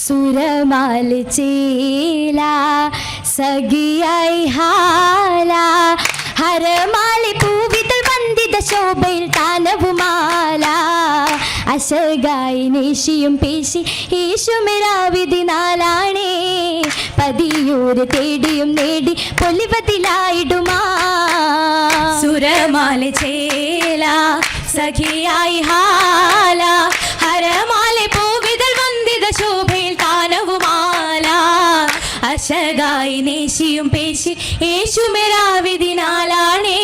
സുരമാല ചേല സഖിയായി ഹാല ഹരമാലി പൂവിതൾ വന്ദിത ശോഭയിൽ താനവുമാല അശകായി നേശിയും പേശി യേശുമിരാവിധി നാലാണേ പതിയൂര് തേടിയും നേടി പൊലിവതിലായിടുമാ സുരമാല ചേല സഖിയായി ഹാല ഹരമാല പൂവിതൾ വന്ദിത ശോഭയിൽ താനവുമാല അശകായി നേശിയും പേശി യേശുമിരാവിധി നാലാണേ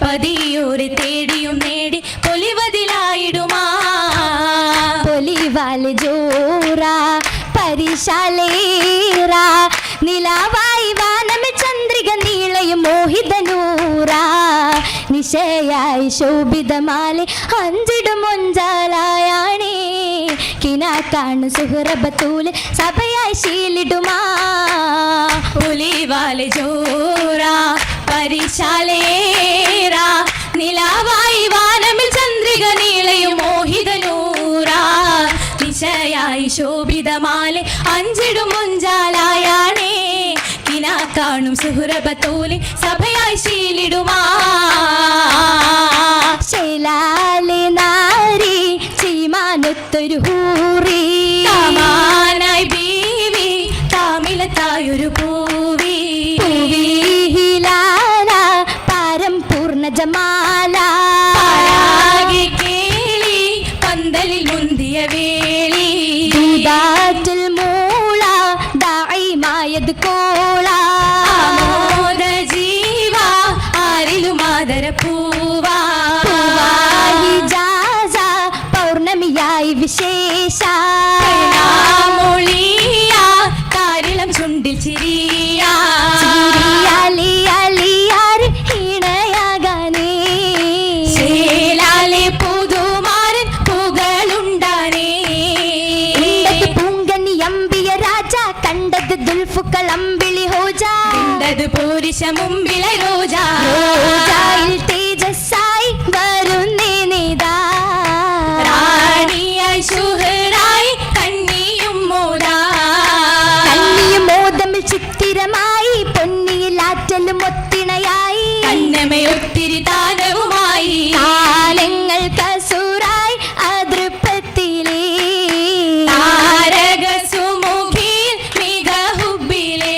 പതിയൂര് തേടിയും നേടി പൊലിവതിലായിടുമാ പൊലിവാല് ജോറ പരിശാലേറ നിലാവായി വാനമി ചന്ദ്രിക നീളയും മോഹിതനൂറ നിശയായി ശോഭിതമാലെ അഞ്ചിടും മൊഞ്ചാലായാണേ കിനാക്കാണു സുഹൃബത്തൂല് സഭയായി ശീലിടുമാ പൊലിവാല് ജോറ പരിശാലേറ നിലാവായി വാനമിൽ ചന്ദ്രിക നീളയും മോഹിതനൂറ നിശയായി ശോഭിതമാലെ അഞ്ചിടും മുഞ്ചാലായാണേ കിനാ കാണും സുഹൃബത്തോലെ സഭയായി ശീലിടുമാ ശേലാലെ നാരി ചീമാനത്തൊരു ഹൂറി താമാനായി ബീവി താമിലത്തായൊരു പൂവി ഹിലാല പാരം പൂർണ്ണ ജമാല കേളി പന്തലിൽ മുന്തിയ വേളി ദാറ്റിൽ മൂള ദായിമായത് കോള ആമോദ ജീവ ആരിലും ആദര പൂവാ ഹിജാസ പൗർണമിയായി വിശേഷ മൊഴിയ കാരിളം ചുണ്ടിൽ ചിരിയ ഹീണയാകാനേ ശേലാലെ പുതുമാരൻ പുകളുണ്ടാനേ പൂങ്കനി അമ്പിയ രാജ കണ്ടത് ദുൽഫുക്കൾ അമ്പിളി ഹോജ കണ്ടത് പുരുഷ മുമ്പിലെ രോജ രോജായിൽ തേജസ്സായി വരുന്നേ നീതാ റാണിയായി ശുഹറായി കണ്ണിയും മോദാ കണ്ണിയും മോദമിൽ ചിത്തിരമായി പൊന്നിയിൽ ആറ്റലും ഒത്തിണയായി കണ്ണമയൊത്തിരി താനവുമായി കാലങ്ങൾ കസൂറായി അതൃപ്പത്തിലേ താരക സുമുഖിൽ മിക ഹുബിലേ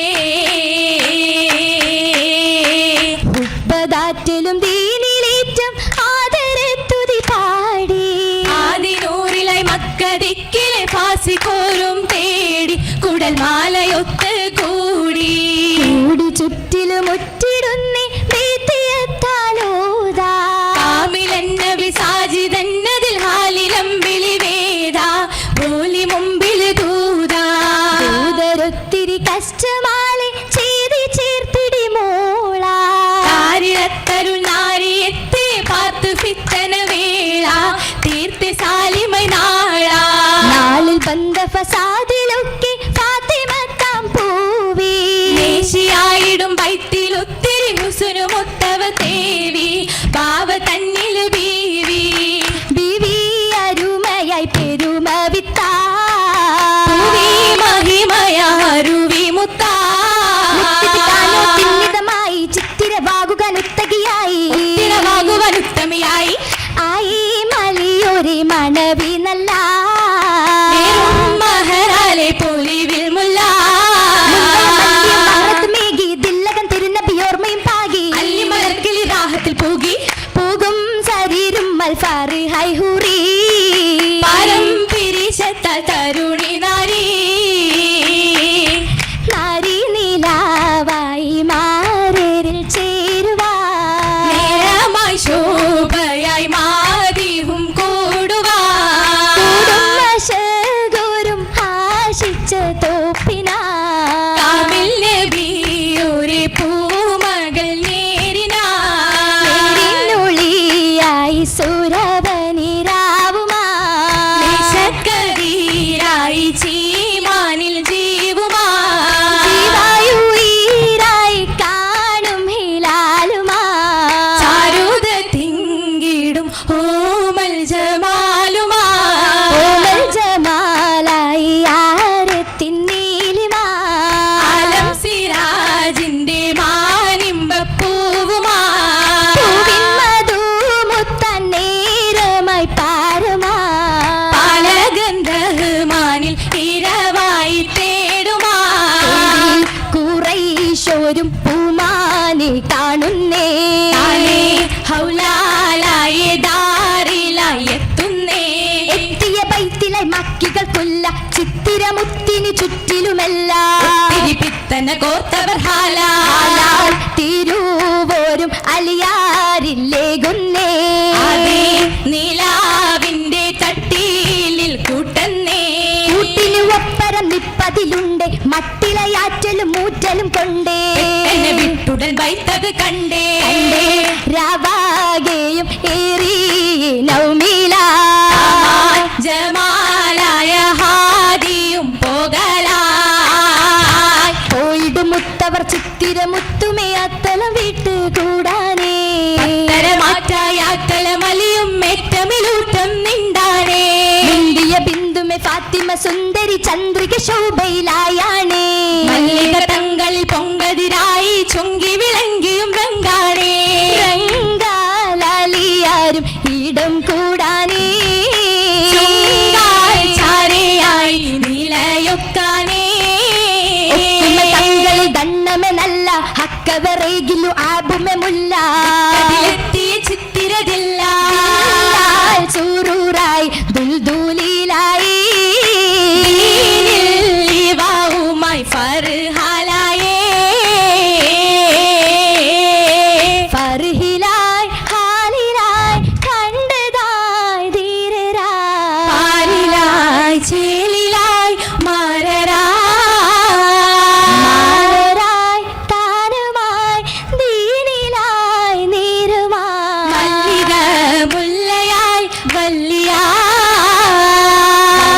ഉപ്പതാറ്റിലും ദീനിലേറ്റം ആദരത്തുതി പാടി ആദിനൂറിലായി മക്കദിക്കിലെ ഫാസിക്കോരും തേടി കുടൽ മാലയൊത്ത് കൂടി കൂടി ചുറ്റിലും ഒറ്റിടുന്നേ ബീത്തിയെത്താലോതാ കാമിലന്നബി സാജിദന്നതിൽ ഹാലിലമ്പിളി വേദ പോലി മുമ്പിൽ ദൂതാ ദൂതരൊത്തിരി കഷ്ടമാലെ ചെയ്തി ചേർത്തിടി മോള കാരിളത്തരുൾ നാരിയെത്തി പാർത്തു ഫിത്തന വേള തീർത്തി സാലിമൈ നാള നാളിൽ ബന്ധ ഫസാദിലൊക്കെ ഫാത്തിമത്താം പൂവി ദേശിയായിടും ബൈത്തിലൊത്തിരി ഹുസ്നുമൊത്തവ തേവി ബാവ തന്നിൽ ബീവി ബിവി അരുമയായി പെരുമ വിത്താ ഭൂവി മഹിമയാരുവി മുത്താ തിന്നിതമായി ചിത്തിരവാകുകനുത്തകിയായി തിരവാകുവനുത്തമിയായി ആയി മലിയൊരു മണവി നല്ല മഹറാലെ പൊലിവിൽ മുല്ല മേകി ദില്ലകൻ തിരുനബിയോർമ്മയും പാകി അല്ലിമലർക്കിളി ദാഹത്തിൽ പൂകി പോകും ശരീരം മൽഫാറി ഹൈഹൂറി പരം പിരിശത്താൽ തരുണി നാരി നാരി നീലാവാ പോരും പൂമാനെ കാണുന്നേ ഹൗലാലായ ദാറിലായി എത്തുന്നേ എത്തിയ ബൈത്തിലായി മക്കികൾ കൊല്ല ചിത്തിരമുത്തിന് ചുറ്റിലുമെല്ലാം പിത്തന കോർത്തവർ ഹാലാൽ തിരുവോരും അലിയാരില്ലേകുന്നേ നീലാവിന്റെ ചട്ടിയിലിൽ കൂട്ടുന്നേ കൂട്ടിനു ഒപ്പരം നിപ്പതിലുണ്ട് മട്ടിലയാറ്റലും മൂറ്റലും കൊണ്ടേ എന്നെ വിട്ടുടൻ ബൈത്തത് കണ്ടേ രാവാകെയും ഏറി നൗമീല ജമാലായ ഹാദിയും പോകലായി പോയിടുമുത്തവർ ചിത്തിരമുത്തുമേ അത്തലം വിട്ട് കൂടാനേ മാറ്റായാത്തലമലിയും ഏറ്റമിലൂട്ടം നിണ്ടാനേ ഇന്ത്യ ബിന്ദുമേ ഫാത്തിമ സുന്ദരി ചന്ദ്രിക ശോഭയിലായാണേ മല്ലിക തങ്ങളിൽ പൊങ്കതിരായി ചുങ്കി വിളങ്കിയും രംഗാണേ രംഗാലാലിയാരും ഇടം കൂടാനേ ചാരയായി നിലയൊക്കാനേ തങ്ങളിൽ ദണ്ണമെ നല്ല ഹക്കവറേകിലു ആബുമെ മുല്ല അതിലെത്തിയ ചിത്തിരതില്ല ചൂറൂറായി ദുൽദുലിലായി ുമായി ഫർഹാലായേ ഫർഹിലായി ഹാലിലായി കണ്ടതായി ധീരരായി പാലിലായി ചേലിലായി മാറരായി താനുമായി ദീനിലായി നീരുമായി മല്ലിക മുല്ലയായി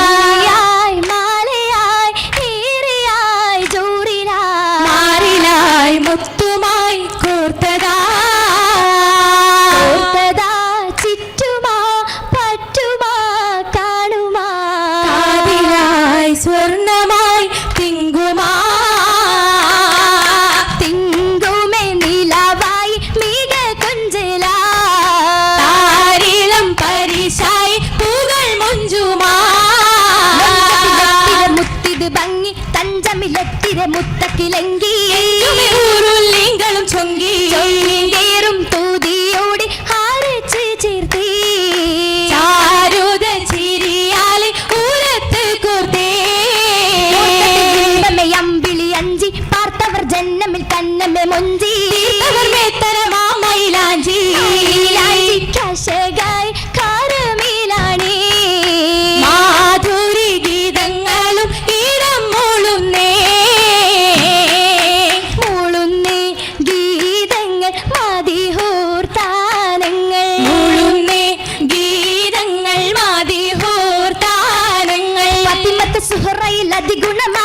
വല്ലിയായി മാലയായി ഏറിയായി ജൂറിലായി മാറിലായി മുത്തുമായി കോർത്തതാ ഓർത്തതാ ചുറ്റുമാ പറ്റുമാ കാണുമാ കാതിലായി സ്വർണമായി തിങ്കുമാ തിങ്കുമേ നിലവായി മിക കൊഞ്ചലാ താരിളം പരിശായി പൂകൾ മുഞ്ചുമാ മുത്തിത് ഭംഗി തഞ്ചമിലെത്തിരെ മുത്തക്കിലെങ്കി ൂരുല്ലിങ്ങളും ചൊങ്കി കേറും തൂതിയോടി ഹാരിച്ച് ചേർത്തി ചാരുത ചിരിയാലെ ഊരത്ത് കോർത്തേ അമ്പിളി അഞ്ചി പാർത്തവർ ജന്മമിൽ കണ്ണമെ മൊഞ്ചി അവർ മേത്തരമാമയിലാഞ്ചി കശകായി കാരമീലാണി മാധുരി ഗീതങ്ങളും ഈരം മൂളുന്നേ മൂളുന്നേ ഗീതങ്ങൾ മതിഹൂർത്താനങ്ങൾ മൂളുന്നേ ഗീതങ്ങൾ മാതിഹോർത്താനങ്ങൾ പത്തിമത്ത് സുഹറയിൽ അതിഗുണമ